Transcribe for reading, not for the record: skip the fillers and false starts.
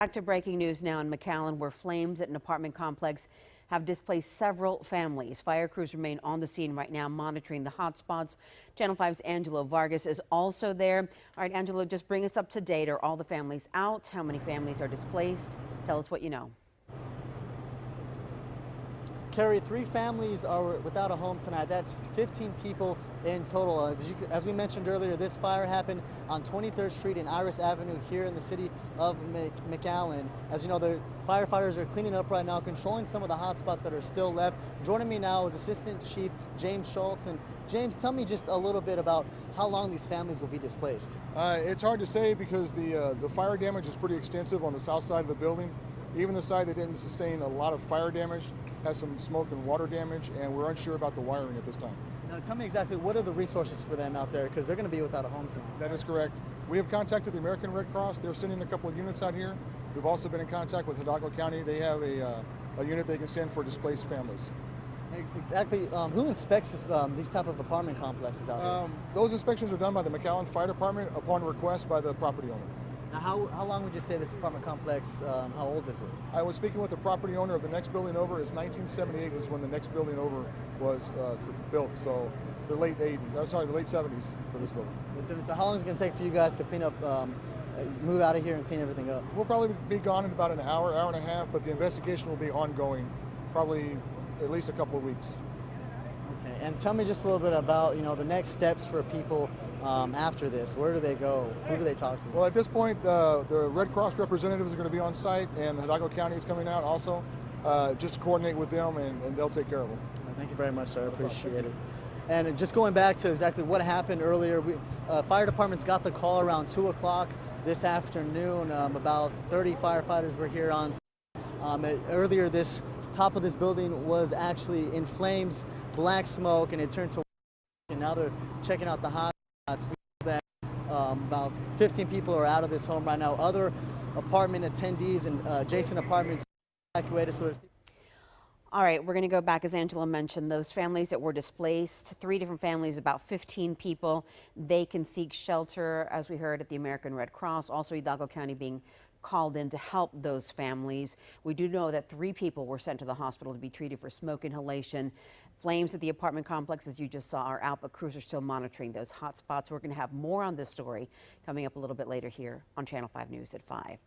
Back to breaking news now in McAllen, where flames at an apartment complex have displaced several families. Fire crews remain on the scene right now, monitoring the hot spots. Channel 5's Angelo Vargas is also there. All right, Angelo, just bring us up to date. Are all the families out? How many families are displaced? Tell us what you know. Carrie, 3 families are without a home tonight. That's 15 people in total. As we mentioned earlier, this fire happened on 23rd Street and Iris Avenue here in the city of McAllen. As you know, the firefighters are cleaning up right now, controlling some of the hot spots that are still left. Joining me now is Assistant Chief James Schultz. And James, tell me just a little bit about how long these families will be displaced. It's hard to say because the fire damage is pretty extensive on the south side of the building. Even the side that didn't sustain a lot of fire damage has some smoke and water damage, and we're unsure about the wiring at this time. Now, tell me exactly what are the resources for them out there, because they're going to be without a home tonight. That is correct. We have contacted the American Red Cross. They're sending a couple of units out here. We've also been in contact with Hidalgo County. They have a unit they can send for displaced families. Exactly. Who inspects these type of apartment complexes out here? Those inspections are done by the McAllen Fire Department upon request by the property owner. Now, how long would you say this apartment complex, how old is it? I was speaking with the property owner of the next building over. It's 1978 is when the next building over was built. So the late 80s, sorry, the late 70s for this building. So how long is it going to take for you guys to clean up, move out of here and clean everything up? We'll probably be gone in about an hour, hour and a half, but the investigation will be ongoing, probably at least a couple of weeks. Okay, and tell me just a little bit about, the next steps for people after this. Where do they go? Who do they talk to? Well, at this point, the Red Cross representatives are going to be on site, and the Hidalgo County is coming out also, just to coordinate with them, and they'll take care of them. Thank you very much, sir. I appreciate it. And just going back to exactly what happened earlier, fire departments got the call around 2 o'clock this afternoon. About 30 firefighters were here on site. Earlier, this top of this building was actually in flames, black smoke, and it turned to, and now they're checking out the hot spots. We know that about 15 people are out of this home right now. Other apartment attendees and adjacent apartments evacuated. So there's All right, we're going to go back, as Angela mentioned, those families that were displaced, 3 different families, about 15 people. They can seek shelter, as we heard, at the American Red Cross. Also, Hidalgo County being called in to help those families. We do know that 3 people were sent to the hospital to be treated for smoke inhalation. Flames at the apartment complex, as you just saw, are out, but crews are still monitoring those hot spots. We're going to have more on this story coming up a little bit later here on Channel 5 News at 5.